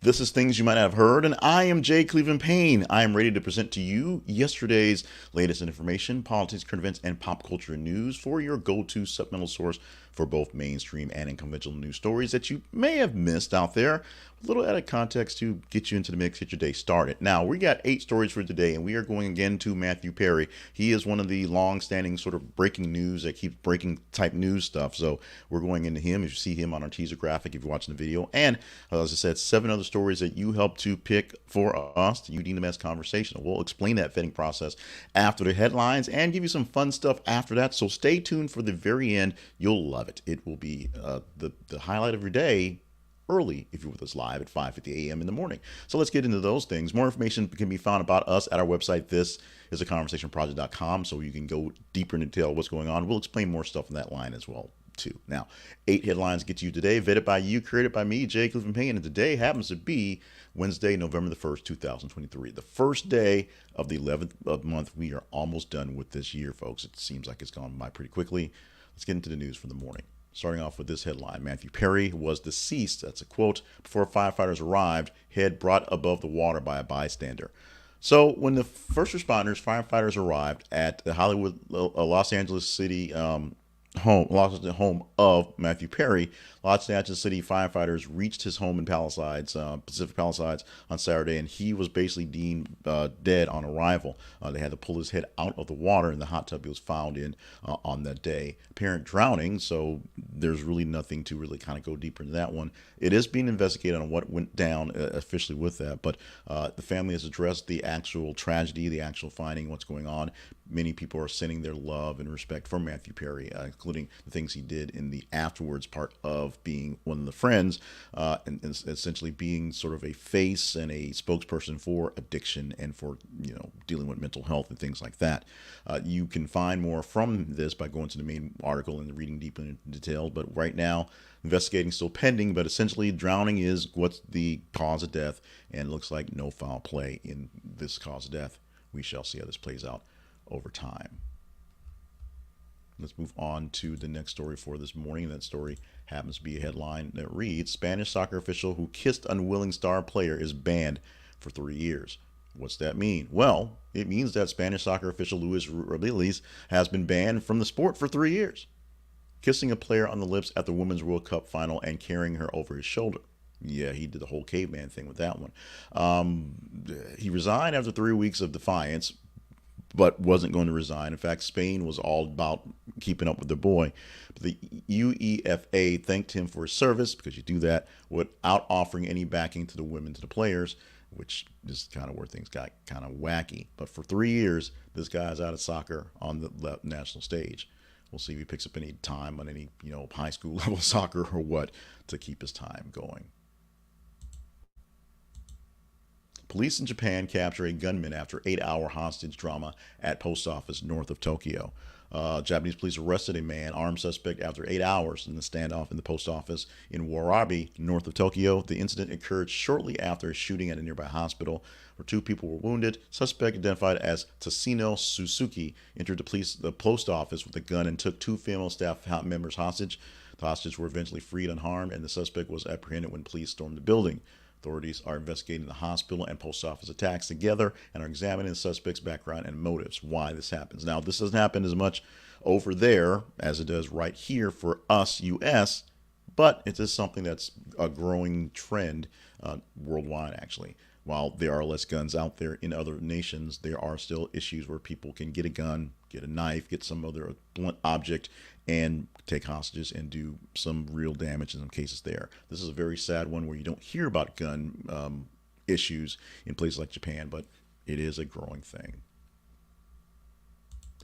This is Things You Might Not Have Heard, and I am Jay Cleveland Payne. I am ready to present to you yesterday's latest information, politics, current events, and pop culture news for your go-to supplemental source for both mainstream and unconventional news stories that you may have missed out there. A little added context to get you into the mix, get your day started. Now, we got 8 stories for today, and we are going again to Matthew Perry. He is one of the long-standing sort of breaking news that keeps breaking type news stuff. So we're going into him. As you see him on our teaser graphic, if you're watching the video, and as I said, 7 other stories that you helped to pick for us. You deem them as conversational. We'll explain that vetting process after the headlines and give you some fun stuff after that. So stay tuned for the very end. You'll love it. It will be the highlight of your day early if you're with us live at 5:50 a.m. in the morning. So let's get into those things. More information can be found about us at our website. This is a conversationproject.com, so you can go deeper into detail what's going on. We'll explain more stuff in that line as well too. Now, 8 headlines get to you today, vetted by you, created by me, Jay Cleveland Payne, and today happens to be Wednesday, November the 1st, 2023. The first day of the 11th of the month. We are almost done with this year, folks. It seems like it's gone by pretty quickly. Let's get into the news for the morning. Starting off with this headline, Matthew Perry was deceased, that's a quote, before firefighters arrived, head brought above the water by a bystander. So when the first responders, firefighters arrived at the Hollywood, Los Angeles City home of Matthew Perry, Los Angeles City firefighters reached his home in Palisades, Pacific Palisades, on Saturday, and he was basically deemed dead on arrival. They had to pull his head out of the water in the hot tub he was found in on that day. Apparent drowning, so there's really nothing to really kind of go deeper into that one. It is being investigated on what went down officially with that, but the family has addressed the actual tragedy, the actual finding, what's going on. Many people are sending their love and respect for Matthew Perry, including the things he did in the afterwards part of being one of the friends, and essentially being sort of a face and a spokesperson for addiction and for dealing with mental health and things like that. You can find more from this by going to the main article and reading deeply in detail. But right now, investigating still pending. But essentially, drowning is what's the cause of death, and it looks like no foul play in this cause of death. We shall see how this plays out over time. Let's move on to the next story for this morning. That story happens to be a headline that reads, Spanish soccer official who kissed unwilling star player is banned for 3 years. What's that mean? Well, it means that Spanish soccer official Luis Rubiales has been banned from the sport for 3 years, kissing a player on the lips at the Women's World Cup final and carrying her over his shoulder. Yeah, he did the whole caveman thing with that one. He resigned after 3 weeks of defiance, but wasn't going to resign. In fact, Spain was all about keeping up with the boy. But the UEFA thanked him for his service, because you do that without offering any backing to the women, to the players, which is kind of where things got kind of wacky. But for 3 years, this guy's out of soccer on the national stage. We'll see if he picks up any time on any high school level soccer or what to keep his time going. Police in Japan capture a gunman after 8-hour hostage drama at post office north of Tokyo. Japanese police arrested a man, armed suspect, after 8 hours in the standoff in the post office in Warabe, north of Tokyo. The incident occurred shortly after a shooting at a nearby hospital where 2 people were wounded. Suspect, identified as Tasino Suzuki, entered the post office with a gun and took 2 female staff members hostage. The hostages were eventually freed unharmed, and the suspect was apprehended when police stormed the building. Authorities are investigating the hospital and post office attacks together and are examining the suspect's background and motives, why this happens. Now, this doesn't happen as much over there as it does right here for us, U.S., but it is something that's a growing trend worldwide, actually. While there are less guns out there in other nations, there are still issues where people can get a gun, get a knife, get some other blunt object, and take hostages and do some real damage in some cases there. This is a very sad one where you don't hear about gun issues in places like Japan, but it is a growing thing.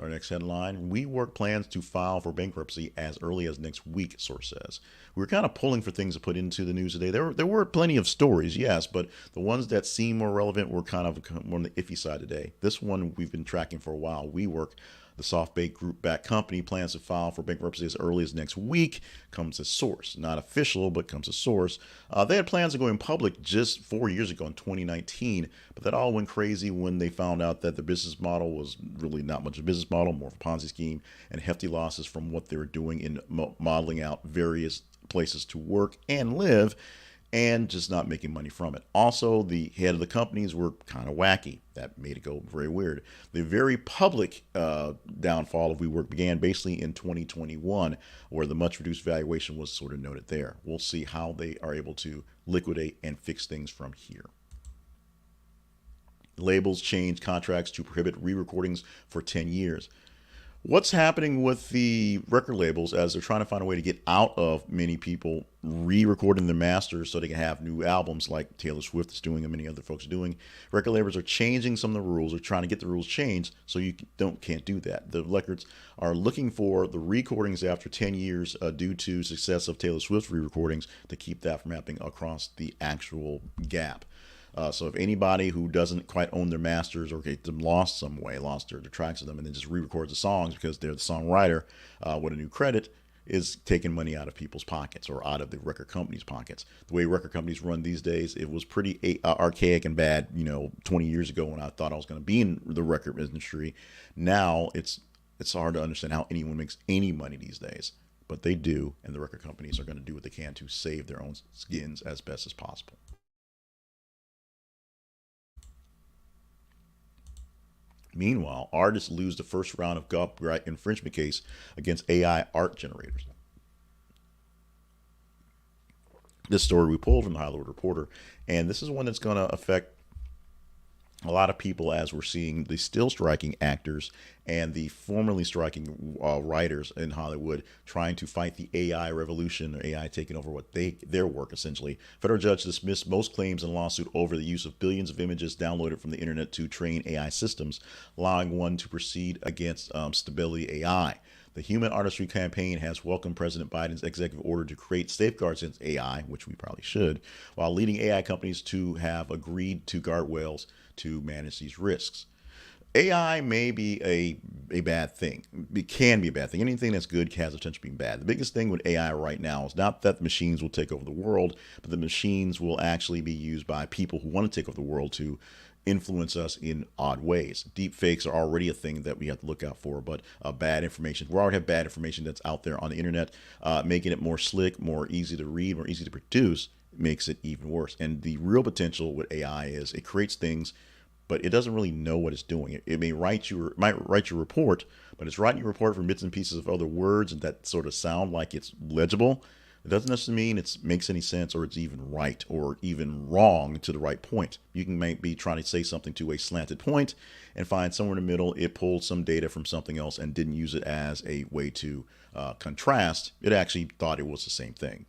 Our next headline, WeWork plans to file for bankruptcy as early as next week, source says. We were kind of pulling for things to put into the news today. There were plenty of stories, yes, but the ones that seem more relevant were kind of more on the iffy side today. This one we've been tracking for a while. WeWork, the SoftBank Group-backed company, plans to file for bankruptcy as early as next week, comes as source. Not official, but comes as source. They had plans of going public just 4 years ago in 2019, but that all went crazy when they found out that the business model was really not much of a business model, more of a Ponzi scheme, and hefty losses from what they were doing in modeling out various places to work and live. and just not making money from it. Also, the head of the companies were kind of wacky. That made it go very weird. The very public downfall of WeWork began basically in 2021, where the much reduced valuation was sort of noted there. We'll see how they are able to liquidate and fix things from here. Labels change contracts to prohibit re-recordings for 10 years. What's happening with the record labels as they're trying to find a way to get out of many people re-recording their masters so they can have new albums like Taylor Swift is doing and many other folks are doing? Record labels are changing some of the rules, or trying to get the rules changed so you can't do that. The records are looking for the recordings after 10 years due to success of Taylor Swift's re-recordings to keep that from happening across the actual gap. So if anybody who doesn't quite own their masters or get them lost some way, lost their tracks of them, and then just re-records the songs because they're the songwriter with a new credit, is taking money out of people's pockets or out of the record companies' pockets. The way record companies run these days, it was pretty archaic and bad, 20 years ago when I thought I was going to be in the record industry. Now it's hard to understand how anyone makes any money these days, but they do, and the record companies are going to do what they can to save their own skins as best as possible. Meanwhile, artists lose the first round of copyright infringement case against AI art generators. This story we pulled from the Hollywood Reporter, and this is one that's going to affect a lot of people as we're seeing the still striking actors and the formerly striking writers in Hollywood trying to fight the AI revolution, or AI taking over their work essentially. Federal judge dismissed most claims in a lawsuit over the use of billions of images downloaded from the internet to train AI systems, allowing one to proceed against Stability AI. The Human Artistry Campaign has welcomed President Biden's executive order to create safeguards against AI, which we probably should, while leading AI companies to have agreed to guardrails to manage these risks. AI may be a bad thing. It can be a bad thing. Anything that's good has the potential of being bad. The biggest thing with AI right now is not that the machines will take over the world, but the machines will actually be used by people who want to take over the world to influence us in odd ways. Deep fakes are already a thing that we have to look out for, but bad information. We already have bad information that's out there on the internet. Making it more slick, more easy to read, more easy to produce makes it even worse. And the real potential with AI is it creates things, but it doesn't really know what it's doing. It might write your report, but it's writing your report from bits and pieces of other words and that sort of sound like it's legible. It doesn't necessarily mean it makes any sense or it's even right or even wrong to the right point. You might be trying to say something to a slanted point and find somewhere in the middle it pulled some data from something else and didn't use it as a way to contrast. It actually thought it was the same thing.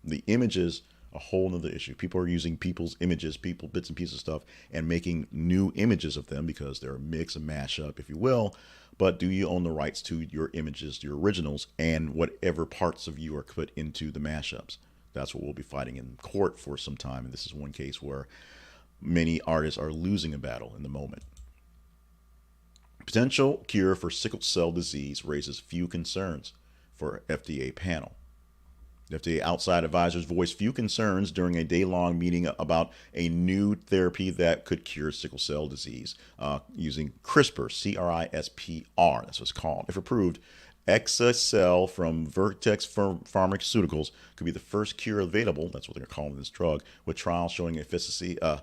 The images, a whole nother issue. People are using people's images, bits and pieces of stuff, and making new images of them because they're a mix, a mashup, if you will. But do you own the rights to your images, your originals, and whatever parts of you are put into the mashups? That's what we'll be fighting in court for some time. And this is one case where many artists are losing a battle in the moment. Potential cure for sickle cell disease raises few concerns for FDA panel. The FDA outside advisors voiced few concerns during a day-long meeting about a new therapy that could cure sickle cell disease using CRISPR, C-R-I-S-P-R, that's what it's called. If approved, Exa-cel from Vertex Pharmaceuticals could be the first cure available, that's what they're calling this drug, with trials showing efficacy, I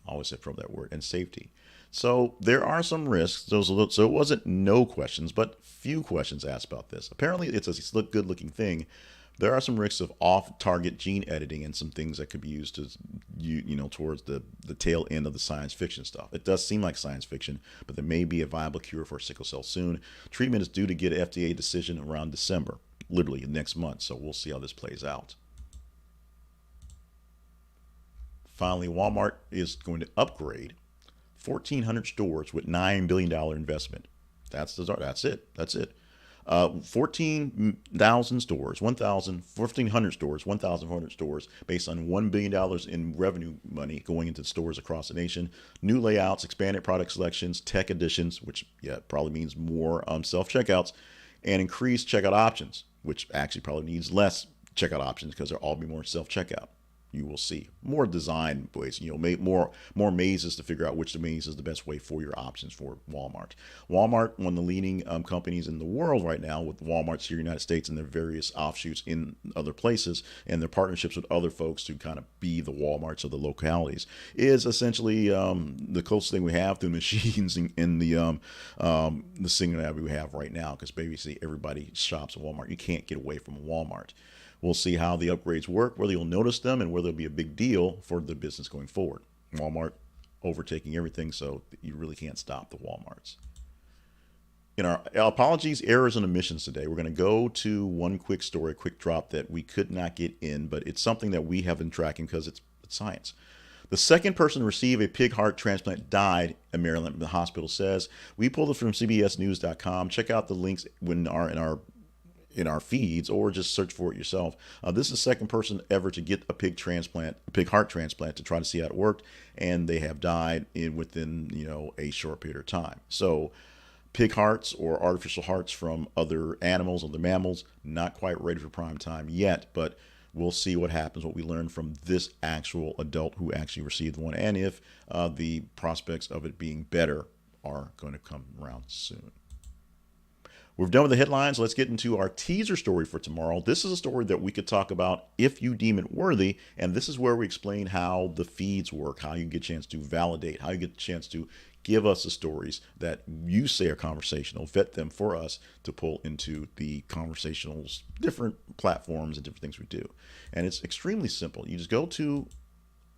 always said from that word, and safety. So there are some risks. So it wasn't no questions, but few questions asked about this. Apparently, it's a good-looking thing. There are some risks of off-target gene editing and some things that could be used to, towards the tail end of the science fiction stuff. It does seem like science fiction, but there may be a viable cure for sickle cell soon. Treatment is due to get an FDA decision around December, literally next month. So we'll see how this plays out. Finally, Walmart is going to upgrade 1,400 stores with $9 billion investment. That's it. 14,000 stores, 1,400 stores, 1,400 stores based on $1 billion in revenue money going into stores across the nation. New layouts, expanded product selections, tech additions, which probably means more self-checkouts, and increased checkout options, which actually probably needs less checkout options because there'll all be more self-checkout. you will see more design ways. Make more mazes to figure out which maze is the best way for your options for Walmart. Walmart, one of the leading companies in the world right now, with Walmart's here in the United States and their various offshoots in other places, and their partnerships with other folks to kind of be the Walmarts of the localities, is essentially the closest thing we have to machines in the single that we have right now. Because basically everybody shops at Walmart. You can't get away from Walmart. We'll see how the upgrades work, whether you'll notice them, and whether it'll be a big deal for the business going forward. Walmart overtaking everything, so you really can't stop the Walmarts. In our apologies, errors, and omissions today, we're going to go to one quick story, a quick drop that we could not get in, but it's something that we have been tracking because it's science. The second person to receive a pig heart transplant died in Maryland, the hospital says. We pulled it from CBSNews.com. Check out the links in our feeds, or just search for it yourself. This is the second person ever to get a pig heart transplant to try to see how it worked, and they have died within a short period of time. So pig hearts or artificial hearts from other animals, other mammals, not quite ready for prime time yet, but we'll see what happens, what we learn from this actual adult who actually received one, and if the prospects of it being better are going to come around soon. We're done with the headlines. Let's get into our teaser story for tomorrow. This is a story that we could talk about if you deem it worthy, and this is where we explain how the feeds work, how you get a chance to validate, how you get a chance to give us the stories that you say are conversational, vet them for us to pull into the Conversational's different platforms and different things we do. And it's extremely simple. You just go to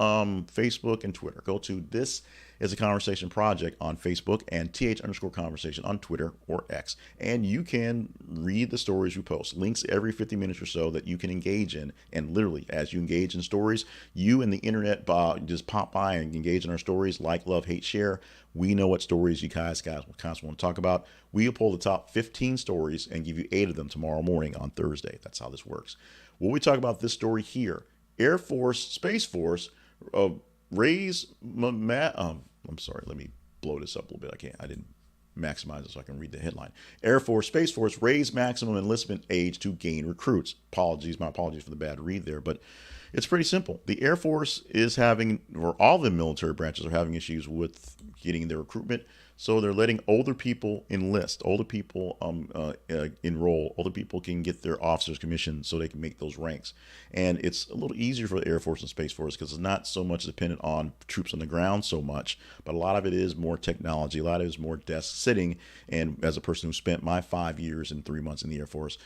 Facebook and Twitter. Go to This Is a Conversation Project on Facebook and th_conversation on Twitter or X. And you can read the stories we post. Links every 50 minutes or so that you can engage in. And literally, as you engage in stories, you and the internet just pop by and engage in our stories. Like, love, hate, share. We know what stories you guys constantly want to talk about. We'll pull the top 15 stories and give you 8 of them tomorrow morning on Thursday. That's how this works. When we talk about this story here, Air Force, Space Force, I'm sorry, let me blow this up a little bit. I didn't maximize it so I can read the headline. Air Force, Space Force raise maximum enlistment age to gain recruits. My apologies for the bad read there, but it's pretty simple. The Air Force is having, or all the military branches are having issues with getting their recruitment. So they're letting older people enlist, older people enroll, older people can get their officers commissioned so they can make those ranks. And it's a little easier for the Air Force and Space Force because it's not so much dependent on troops on the ground so much, but a lot of it is more technology, a lot of it is more desk sitting. And as a person who spent my 5 years and 3 months in the Air Force,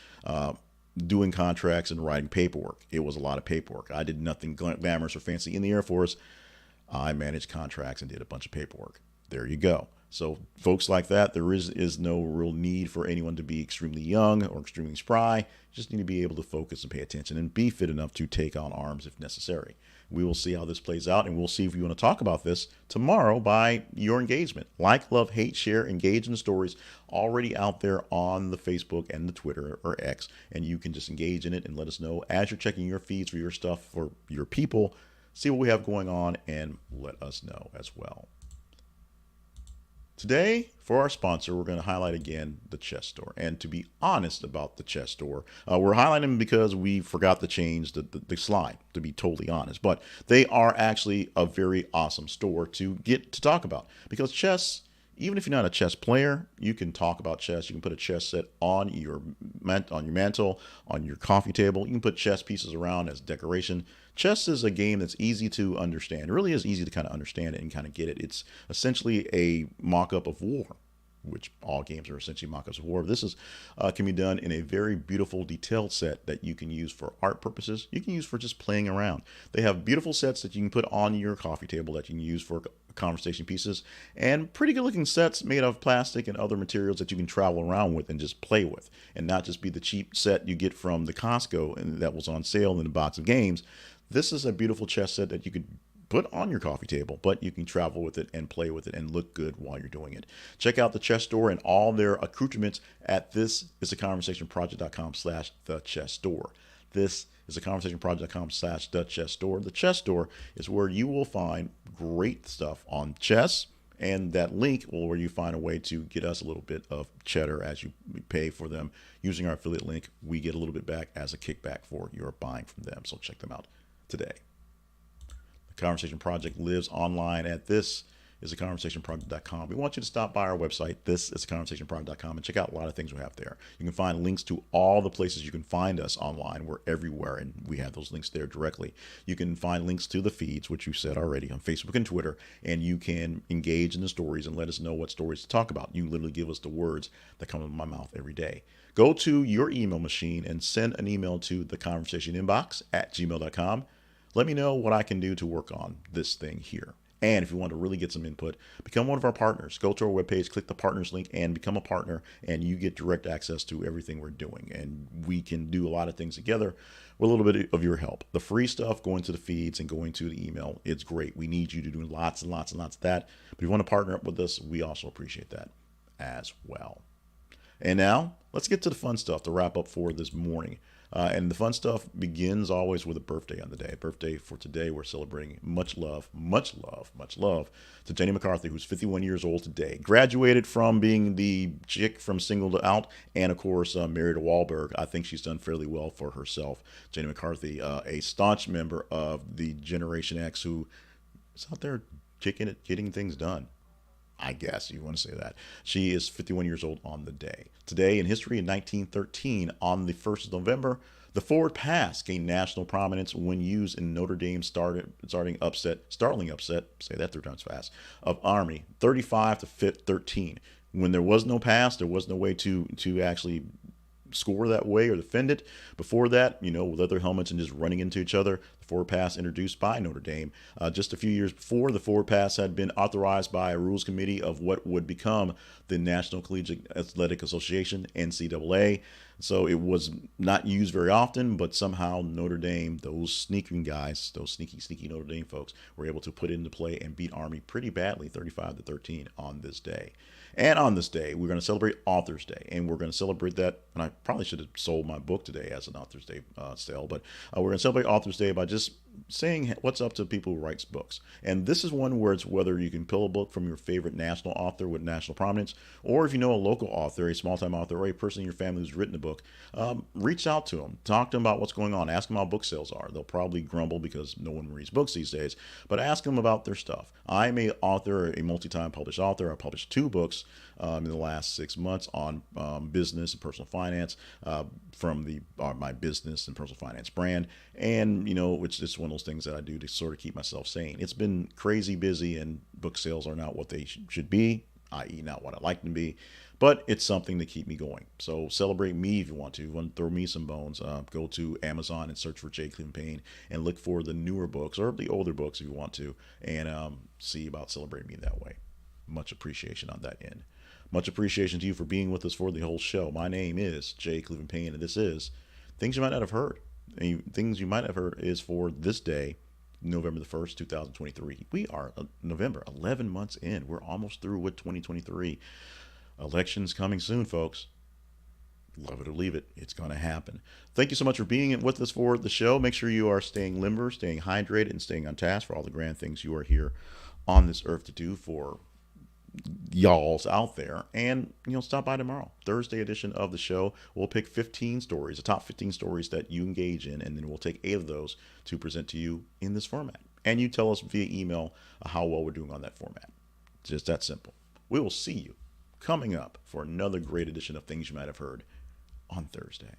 doing contracts and writing paperwork, it was a lot of paperwork. I did nothing glamorous or fancy in the Air Force. I managed contracts and did a bunch of paperwork. There you go. So folks like that, there is no real need for anyone to be extremely young or extremely spry. You just need to be able to focus and pay attention and be fit enough to take on arms if necessary. We will see how this plays out, and we'll see if you want to talk about this tomorrow by your engagement. Like, love, hate, share, engage in the stories already out there on the Facebook and the Twitter or X, and you can just engage in it and let us know as you're checking your feeds for your stuff for your people. See what we have going on and let us know as well. Today, for our sponsor, we're going to highlight again the Chess Store. And to be honest about the Chess Store, we're highlighting them because we forgot to change the slide, to be totally honest. But they are actually a very awesome store to get to talk about. Because chess, even if you're not a chess player, you can talk about chess. You can put a chess set on your mantle, on your coffee table. You can put chess pieces around as decoration. Chess is a game that's easy to understand. It really is easy to kind of understand it and kind of get it. It's essentially a mock-up of war, which all games are essentially mock-ups of war. This is can be done in a very beautiful, detailed set that you can use for art purposes. You can use for just playing around. They have beautiful sets that you can put on your coffee table that you can use for conversation pieces, and pretty good-looking sets made of plastic and other materials that you can travel around with and just play with, and not just be the cheap set you get from the Costco and that was on sale in a box of games. This is a beautiful chess set that you could put on your coffee table, but you can travel with it and play with it and look good while you're doing it. Check out the Chess Store and all their accoutrements at thisisaconversationproject.com/thechessstore. This is a conversationproject.com/thechessstore. The Chess Store is where you will find great stuff on chess, and that link will where you find a way to get us a little bit of cheddar as you pay for them using our affiliate link. We get a little bit back as a kickback for your buying from them. So check them out today. Conversation Project lives online at this is theconversationproject.com. We want you to stop by our website, this is theconversationproject.com, and check out a lot of things we have there. You can find links to all the places you can find us online. We're everywhere, and we have those links there directly. You can find links to the feeds, which you said already, on Facebook and Twitter, and you can engage in the stories and let us know what stories to talk about. You literally give us the words that come out of my mouth every day. Go to your email machine and send an email to theconversationinbox@gmail.com. Let me know what I can do to work on this thing here. And if you want to really get some input, become one of our partners. Go to our webpage, click the partners link, and become a partner, and you get direct access to everything we're doing. And we can do a lot of things together with a little bit of your help. The free stuff, going to the feeds and going to the email, it's great. We need you to do lots and lots and lots of that. But if you want to partner up with us, we also appreciate that as well. And now, let's get to the fun stuff to wrap up for this morning. And the fun stuff begins always with a birthday on the day. Birthday for today, we're celebrating much love to Toni McCarthy, who's 51 years old today. Graduated from being the chick from Singled Out and, of course, married to Wahlberg. I think she's done fairly well for herself. Toni McCarthy, a staunch member of the Generation X who is out there kicking it, getting things done. I guess you want to say that. She is 51 years old on the day. Today in history, in 1913, on the 1st of November, the forward pass gained national prominence when used in Notre Dame startling upset, say that 3 times fast, of Army, 35-13. When there was no pass, there was no way to actually score that way or defend it. Before that, with leather helmets and just running into each other, the forward pass introduced by Notre Dame. Just a few years before, the forward pass had been authorized by a rules committee of what would become the National Collegiate Athletic Association, NCAA. So it was not used very often, but somehow Notre Dame, those sneaking guys, those sneaky Notre Dame folks, were able to put it into play and beat Army pretty badly, 35-13 on this day. And on this day, we're going to celebrate Author's Day, and we're going to celebrate that. And I probably should have sold my book today as an Author's Day sale, but we're going to celebrate Author's Day by just saying what's up to people who writes books. And this is one where it's whether you can pull a book from your favorite national author with national prominence, or if you know a local author, a small-time author, or a person in your family who's written a book, reach out to them, talk to them about what's going on, ask them how book sales are. They'll probably grumble because no one reads books these days, but ask them about their stuff. I'm a author, a multi-time published author. I published 2 books in the last 6 months on business and personal finance from my business and personal finance brand. And, it's just one of those things that I do to sort of keep myself sane. It's been crazy busy, and book sales are not what they should be, i.e. not what I like them to be, but it's something to keep me going. So celebrate me if you want to. If you want to throw me some bones, go to Amazon and search for J. Cleveland Payne and look for the newer books or the older books if you want to, and see about celebrating me that way. Much appreciation on that end. Much appreciation to you for being with us for the whole show. My name is J. Cleveland Payne, and this is Things You Might Not Have Heard. And things you might have heard is for this day, November the 1st, 2023. We are November, 11 months in. We're almost through with 2023. Elections coming soon, folks. Love it or leave it. It's going to happen. Thank you so much for being with us for the show. Make sure you are staying limber, staying hydrated, and staying on task for all the grand things you are here on this earth to do for y'all's out there. And stop by tomorrow, Thursday edition of the show. We'll pick 15 stories, the top 15 stories that you engage in, and then we'll take 8 of those to present to you in this format, and you tell us via email how well we're doing on that format. Just that simple. We will see you coming up for another great edition of Things You Might Have Heard on Thursday.